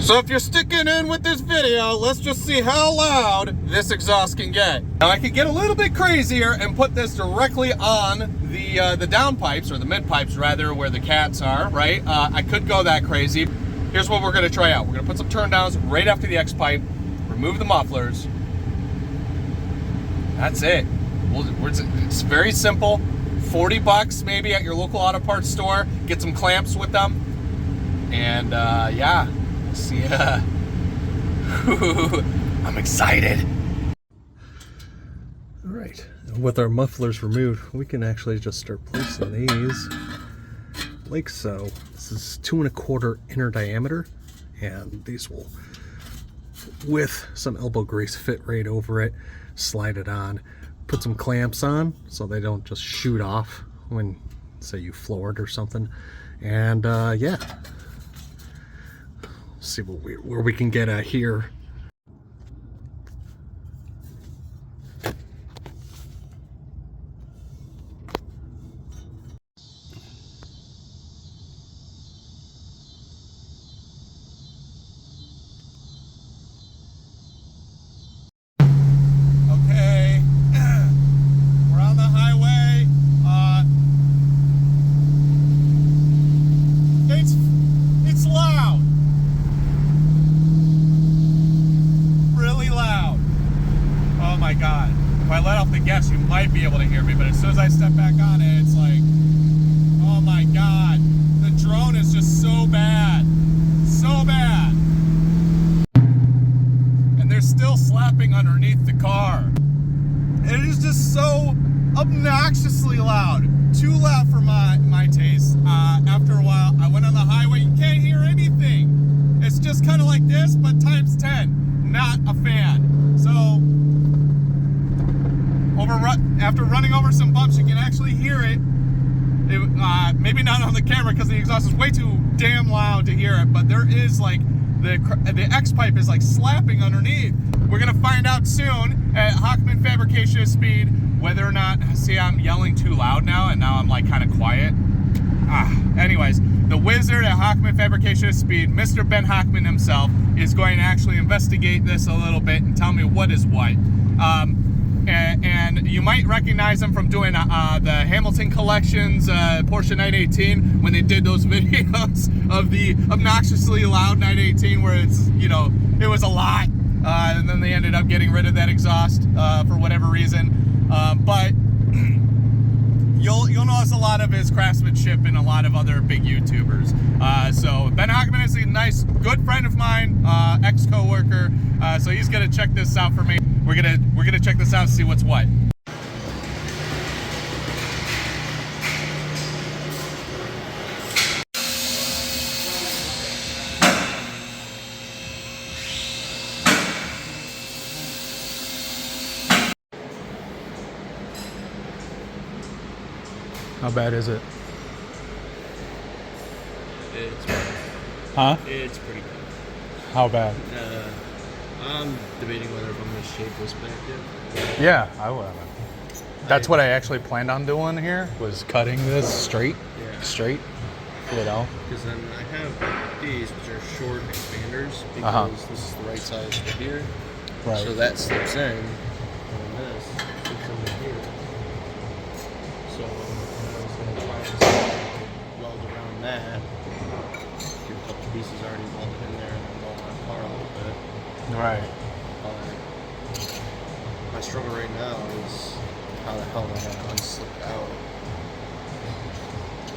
So if you're sticking in with this video, let's just see how loud this exhaust can get. Now I could get a little bit crazier and put this directly on the down pipes, or the mid pipes rather, where the cats are, right? I could go that crazy. Here's what we're gonna try out. We're gonna put some turndowns right after the X pipe, remove the mufflers. That's it. It's very simple. 40 bucks maybe at your local auto parts store. Get some clamps with them. And yeah. See ya. I'm excited. All right, with our mufflers removed, we can actually just start placing these like so. This is 2 1/4 inner diameter, and these will, with some elbow grease, fit right over it. Slide it on, put some clamps on so they don't just shoot off when, say, you floor it or something. And yeah. See where we can get at here. Okay, we're on the highway. It's loud. Oh my god. If I let off the gas, you might be able to hear me, but as soon as I step back on it, it's like, oh my god. The drone is just so bad. So bad. And they're still slapping underneath the car. It is just so obnoxiously loud. Too loud for my taste. After a while, I went on the highway, you can't hear anything. It's just kind of like this, but times 10. Not a fan. So, after running over some bumps, you can actually hear it. Maybe not on the camera because the exhaust is way too damn loud to hear it, but there is like the X pipe is like slapping underneath. We're gonna find out soon at Hochman Fabrication Speed whether or not, see, I'm yelling too loud now, and now I'm like kind of quiet. Anyways, the wizard at Hochman Fabrication Speed, Mr. Ben Hochman himself, is going to actually investigate this a little bit and tell me what is what. And you might recognize him from doing the Hamilton Collections Porsche 918 when they did those videos of the obnoxiously loud 918 where it's, you know, it was a lot. And then they ended up getting rid of that exhaust for whatever reason. But you'll notice a lot of his craftsmanship in a lot of other big YouTubers. So Ben Hochman is a nice, good friend of mine, ex-co-worker. So he's gonna check this out for me. We're gonna check this out and see what's what. How bad is it? It's bad. Huh? It's pretty bad. How bad? I'm debating whether I'm going to shave this back yet. Yeah, I will. That's what I actually planned on doing here, was cutting this straight. Yeah. Straight. You know? Because then I have these, which are short expanders, because this is the right size for here. Right. So that slips in, and this slips into here. So I was going to try to weld around that. Get a couple pieces already welded in there, and then weld my car a little bit. Right. My struggle right now is how the hell do I have to unslip out?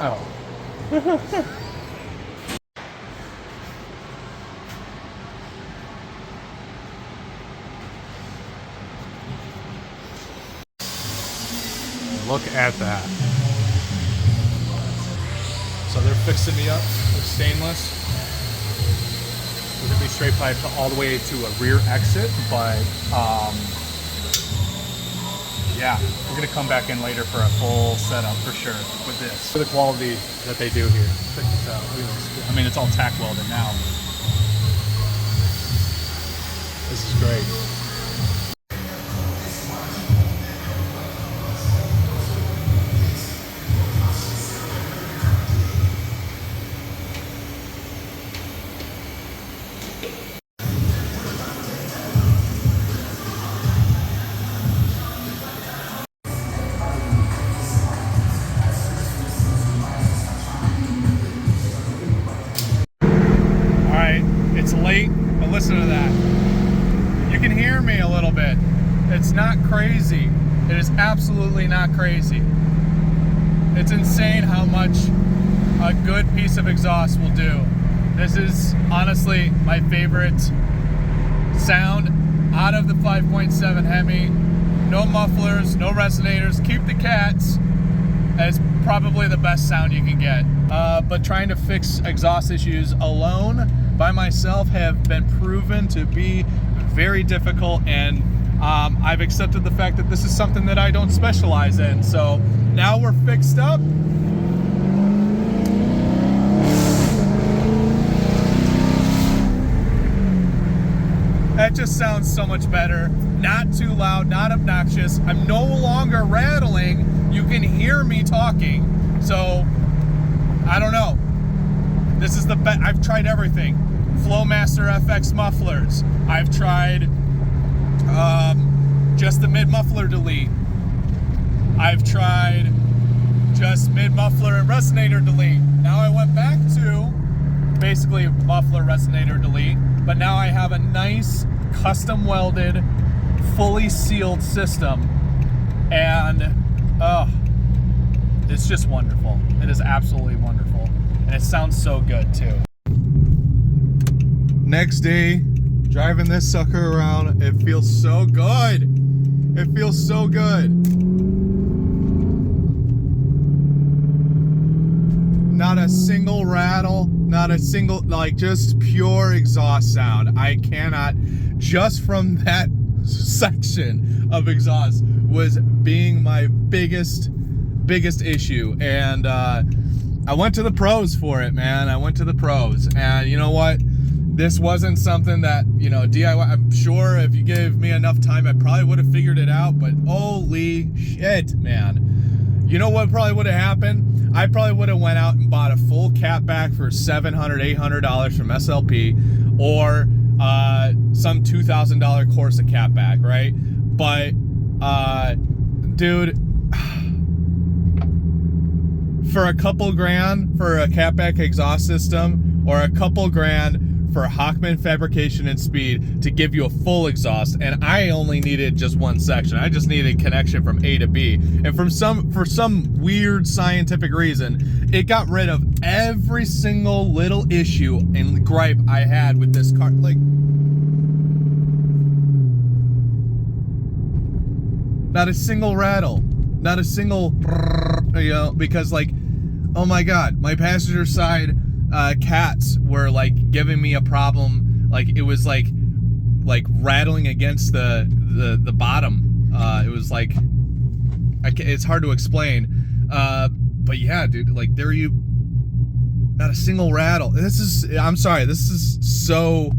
Oh. Look at that. So they're fixing me up with stainless. We're gonna be straight piped all the way to a rear exit, but yeah, we're gonna come back in later for a full setup for sure with this. For the quality that they do here. Check this out. Look at this. I mean, it's all tack welded now. This is great. It's late, but listen to that. You can hear me a little bit. It's not crazy. It is absolutely not crazy. It's insane how much a good piece of exhaust will do. This is honestly my favorite sound out of the 5.7 Hemi. No mufflers, no resonators. Keep the cats as probably the best sound you can get. But trying to fix exhaust issues alone by myself have been proven to be very difficult, and I've accepted the fact that this is something that I don't specialize in. So now we're fixed up. That just sounds so much better. Not too loud, not obnoxious. I'm no longer rattling. You can hear me talking. So, I don't know. This is the best. I've tried everything. Flowmaster FX mufflers. I've tried just the mid muffler delete. I've tried just mid muffler and resonator delete. Now I went back to basically muffler resonator delete, but now I have a nice custom welded, fully sealed system, and it's just wonderful. It is absolutely wonderful, and it sounds so good too. Next day, driving this sucker around, it feels so good. It feels so good. Not a single rattle, not a single, like, just pure exhaust sound. I cannot, just from that section of exhaust was being my biggest issue. And I went to the pros for it, man. I went to the pros, and you know what? This wasn't something that, you know, DIY. I'm sure if you gave me enough time, I probably would have figured it out, but holy shit, man. You know what probably would have happened? I probably would have went out and bought a full catback for $700, $800 from SLP, or some $2,000 Corsa catback, right? But, dude, for a couple grand for a catback exhaust system, or a couple grand for Hochman Fabrication and Speed to give you a full exhaust, and I only needed just one section. I just needed connection from A to B, and for some weird scientific reason, it got rid of every single little issue and gripe I had with this car. Like, not a single rattle, not a single, you know, because, like, oh my God, my passenger side cats were like giving me a problem. Like, it was like rattling against the bottom. It was like, it's hard to explain. But yeah, dude, like, not a single rattle. I'm sorry, this is so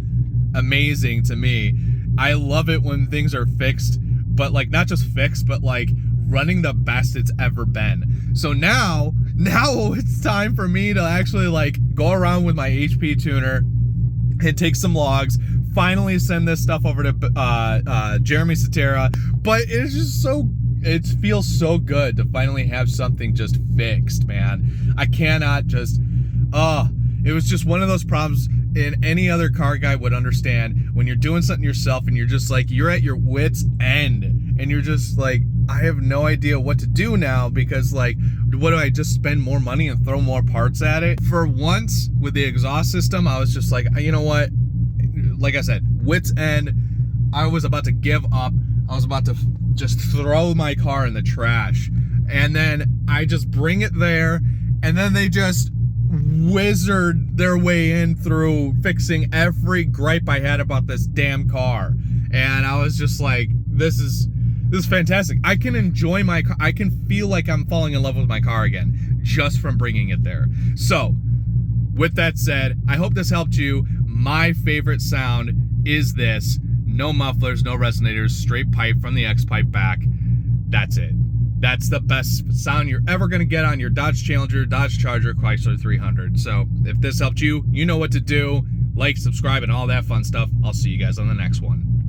amazing to me. I love it when things are fixed, but like, not just fixed, but like running the best it's ever been. So now it's time for me to actually like go around with my HP tuner and take some logs, finally send this stuff over to Jeremy Satera. But it's just it feels so good to finally have something just fixed, man. I cannot just, it was just one of those problems, and any other car guy would understand when you're doing something yourself and you're just like, you're at your wit's end and you're just like, I have no idea what to do now, because like, what do I just spend more money and throw more parts at it? For once with the exhaust system, I was just like, you know what? Like I said, wit's end. I was about to give up. I was about to just throw my car in the trash. And then I just bring it there, and then they just wizard their way in through fixing every gripe I had about this damn car. And I was just like, this is fantastic. I can enjoy my car. I can feel like I'm falling in love with my car again just from bringing it there. So with that said, I hope this helped you. My favorite sound is this. No mufflers, no resonators, straight pipe from the X-pipe back. That's it. That's the best sound you're ever going to get on your Dodge Challenger, Dodge Charger, Chrysler 300. So if this helped you, you know what to do. like, subscribe, and all that fun stuff. I'll see you guys on the next one.